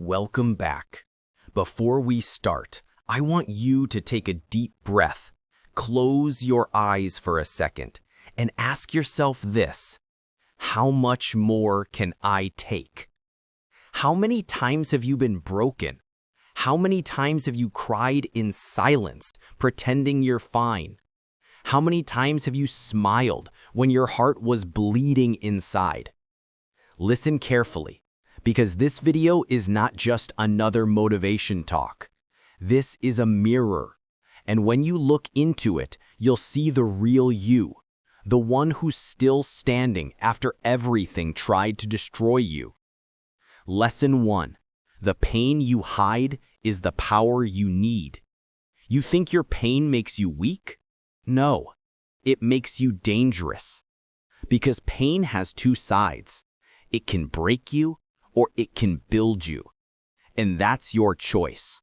Welcome back. Before we start, I want you to take a deep breath, close your eyes for a second, and ask yourself this: how much more can I take? How many times have you been broken? How many times have you cried in silence, pretending you're fine? How many times have you smiled when your heart was bleeding inside? Listen carefully, because this video is not just another motivation talk. This is a mirror, and when you look into it, you'll see the real you, the one who's still standing after everything tried to destroy you. Lesson 1. The pain you hide is the power you need. You think your pain makes you weak? No, it makes you dangerous. Because pain has two sides. It can break you, or it can build you. And that's your choice.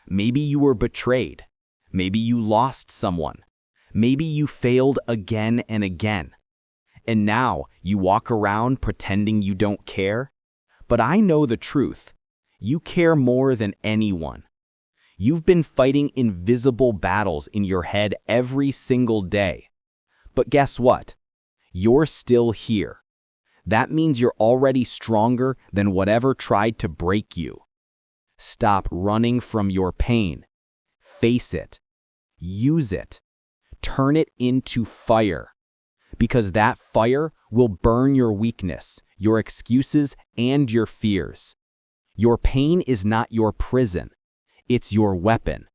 Maybe you were betrayed. Maybe you lost someone. Maybe you failed again and again. And now you walk around pretending you don't care. But I know the truth. You care more than anyone. You've been fighting invisible battles in your head every single day. But guess what? You're still here. That means you're already stronger than whatever tried to break you. Stop running from your pain. Face it. Use it. Turn it into fire. Because that fire will burn your weakness, your excuses, and your fears. Your pain is not your prison. It's your weapon.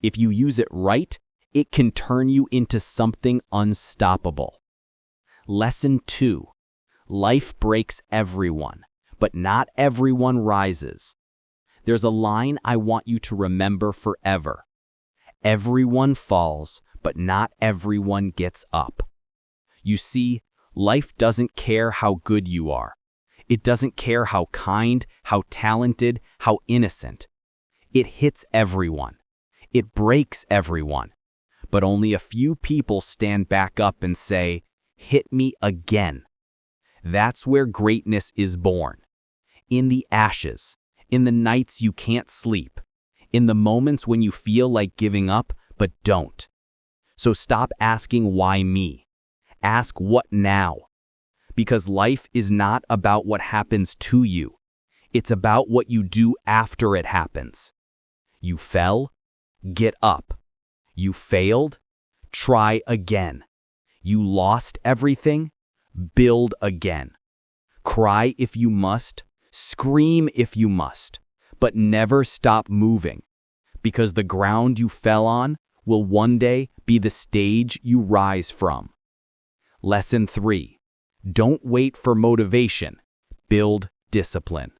If you use it right, it can turn you into something unstoppable. Lesson 2. Life breaks everyone, but not everyone rises. There's a line I want you to remember forever. Everyone falls, but not everyone gets up. You see, life doesn't care how good you are. It doesn't care how kind, how talented, how innocent. It hits everyone. It breaks everyone. But only a few people stand back up and say, "Hit me again." That's where greatness is born. In the ashes, in the nights you can't sleep, in the moments when you feel like giving up, but don't. So stop asking why me. Ask what now. Because life is not about what happens to you. It's about what you do after it happens. You fell? Get up. You failed? Try again. You lost everything? Build again. Cry if you must, scream if you must, but never stop moving, because the ground you fell on will one day be the stage you rise from. Lesson 3. Don't wait for motivation. Build discipline.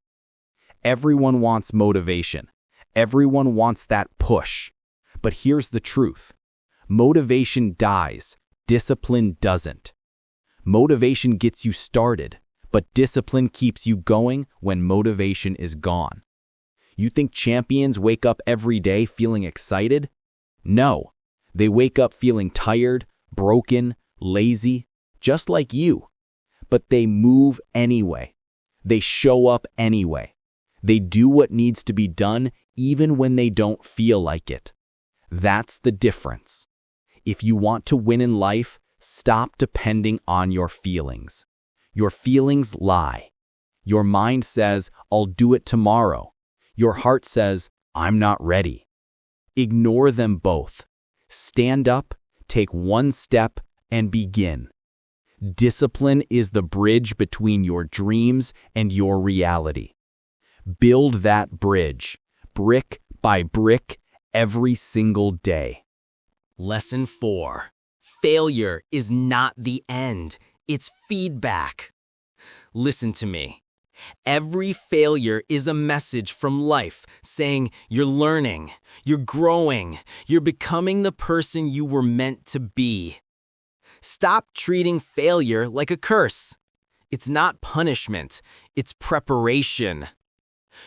Everyone wants motivation. Everyone wants that push. But here's the truth. Motivation dies. Discipline doesn't. Motivation gets you started, but discipline keeps you going when motivation is gone. You think champions wake up every day feeling excited? No, they wake up feeling tired, broken, lazy, just like you. But they move anyway. They show up anyway. They do what needs to be done even when they don't feel like it. That's the difference. If you want to win in life, stop depending on your feelings. Your feelings lie. Your mind says, "I'll do it tomorrow." Your heart says, "I'm not ready." Ignore them both. Stand up, take one step, and begin. Discipline is the bridge between your dreams and your reality. Build that bridge, brick by brick, every single day. Lesson 4. Failure is not the end. It's feedback. Listen to me. Every failure is a message from life saying you're learning, you're growing, you're becoming the person you were meant to be. Stop treating failure like a curse. It's not punishment, it's preparation.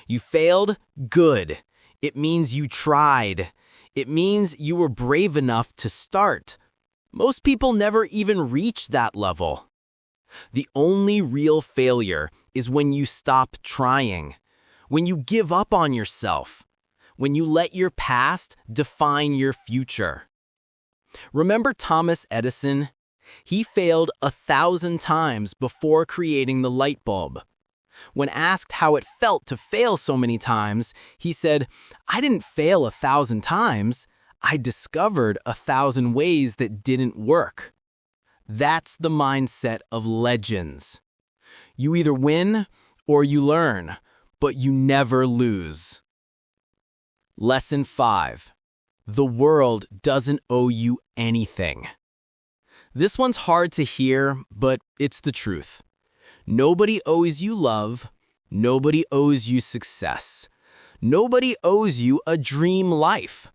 You failed? Good. It means you tried. It means you were brave enough to start. Most people never even reach that level. The only real failure is when you stop trying, when you give up on yourself, when you let your past define your future. Remember Thomas Edison? He failed 1,000 times before creating the light bulb. When asked how it felt to fail so many times, he said, "I didn't fail 1,000 times. I discovered 1,000 ways that didn't work." That's the mindset of legends. You either win or you learn, but you never lose. Lesson 5. The world doesn't owe you anything. This one's hard to hear, but it's the truth. Nobody owes you love. Nobody owes you success. Nobody owes you a dream life.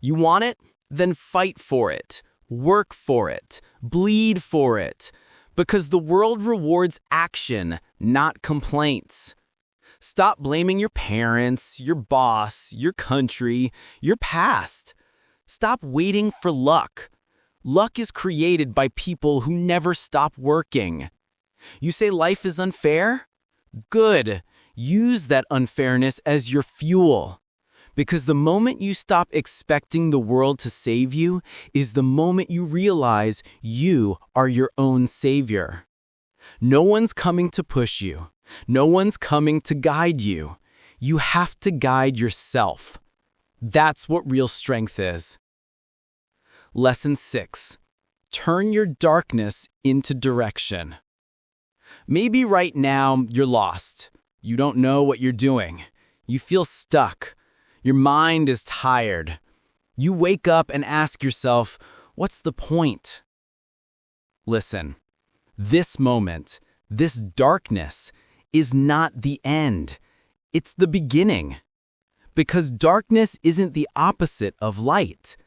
You want it? Then fight for it. Work for it. Bleed for it. Because the world rewards action, not complaints. Stop blaming your parents, your boss, your country, your past. Stop waiting for luck. Luck is created by people who never stop working. You say life is unfair? Good. Use that unfairness as your fuel. Because the moment you stop expecting the world to save you is the moment you realize you are your own savior. No one's coming to push you. No one's coming to guide you. You have to guide yourself. That's what real strength is. Lesson 6. Turn your darkness into direction. Maybe right now you're lost. You don't know what you're doing. You feel stuck. Your mind is tired. You wake up and ask yourself, what's the point? Listen, this moment, this darkness, is not the end. It's the beginning. Because darkness isn't the opposite of light.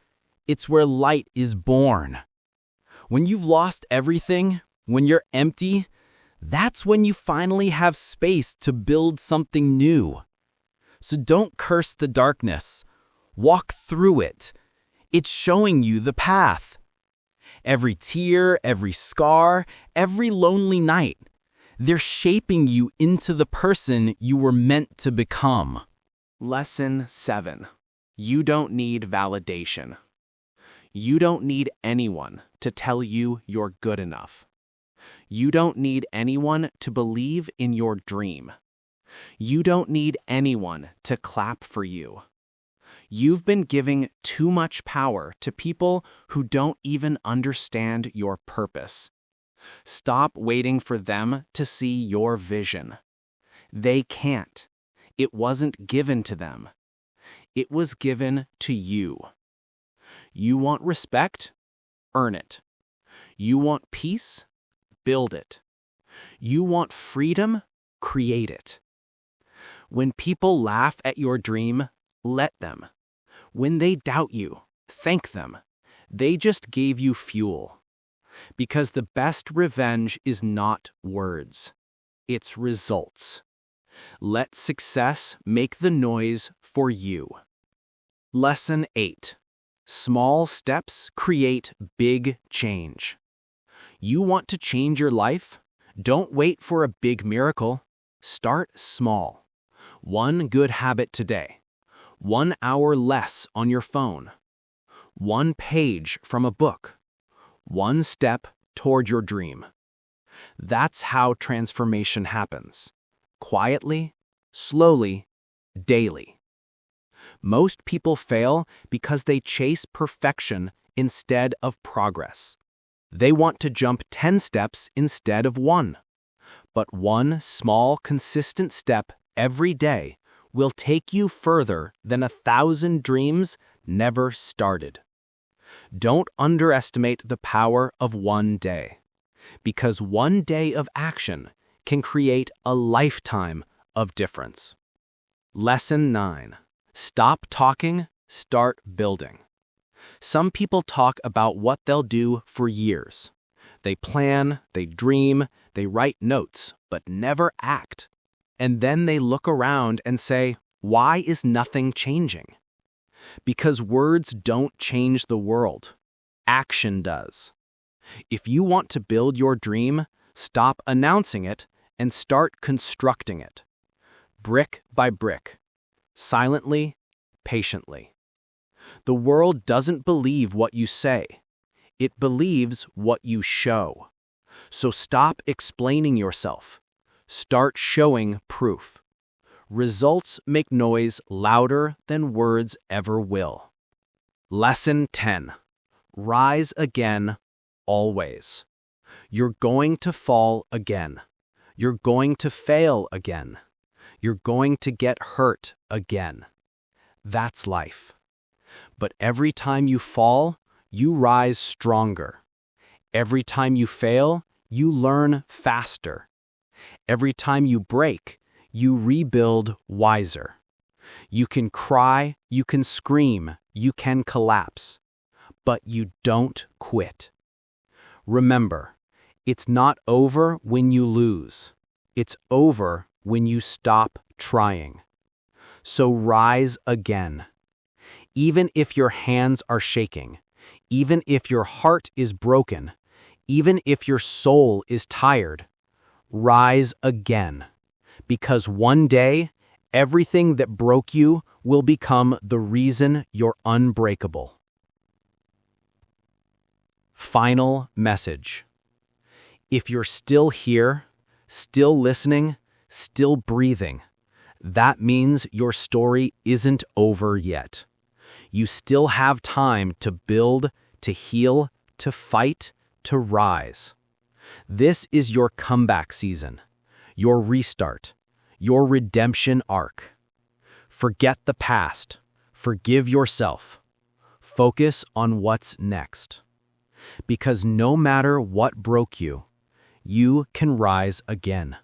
It's where light is born. When you've lost everything, when you're empty, that's when you finally have space to build something new. So don't curse the darkness. Walk through it. It's showing you the path. Every tear, every scar, every lonely night, they're shaping you into the person you were meant to become. Lesson 7. You don't need validation. You don't need anyone to tell you you're good enough. You don't need anyone to believe in your dream. You don't need anyone to clap for you. You've been giving too much power to people who don't even understand your purpose. Stop waiting for them to see your vision. They can't. It wasn't given to them. It was given to you. You want respect? Earn it. You want peace? Build it. You want freedom? Create it. When people laugh at your dream, let them. When they doubt you, thank them. They just gave you fuel. Because the best revenge is not words. It's results. Let success make the noise for you. Lesson 8. Small steps create big change. You want to change your life? Don't wait for a big miracle. Start small. One good habit today. 1 hour less on your phone. 1 page from a book. 1 step toward your dream. That's how transformation happens. Quietly, slowly, daily. Most people fail because they chase perfection instead of progress. They want to jump 10 steps instead of 1. But 1 small, consistent step every day will take you further than 1,000 dreams never started. Don't underestimate the power of 1 day, because 1 day of action can create a lifetime of difference. Lesson 9. Stop talking, start building. Some people talk about what they'll do for years. They plan, they dream, they write notes, but never act. And then they look around and say, why is nothing changing? Because words don't change the world. Action does. If you want to build your dream, stop announcing it and start constructing it. brick by brick, silently, patiently. The world doesn't believe what you say. It believes what you show. So stop explaining yourself. Start showing proof. Results make noise louder than words ever will. Lesson 10. Rise again, always. You're going to fall again. You're going to fail again. You're going to get hurt again. That's life. But every time you fall, you rise stronger. Every time you fail, you learn faster. Every time you break, you rebuild wiser. You can cry, you can scream, you can collapse. But you don't quit. Remember, it's not over when you lose. It's over when you stop trying. So rise again. Even if your hands are shaking, even if your heart is broken, even if your soul is tired, rise again. Because one day, everything that broke you will become the reason you're unbreakable. Final message. If you're still here, still listening, still breathing, that means your story isn't over yet. You still have time to build, to heal, to fight, to rise. This is your comeback season, your restart, your redemption arc. Forget the past. Forgive yourself. Focus on what's next. Because no matter what broke you, you can rise again.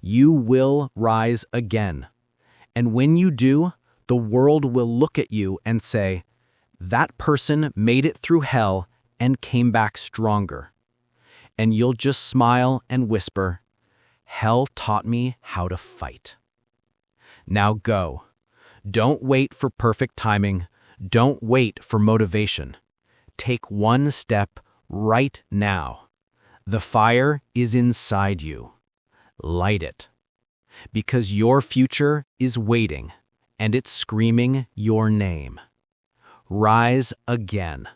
You will rise again. And when you do, the world will look at you and say, that person made it through hell and came back stronger. And you'll just smile and whisper, hell taught me how to fight. Now go. Don't wait for perfect timing. Don't wait for motivation. Take one step right now. The fire is inside you. Light it. Because your future is waiting, and it's screaming your name. Rise again.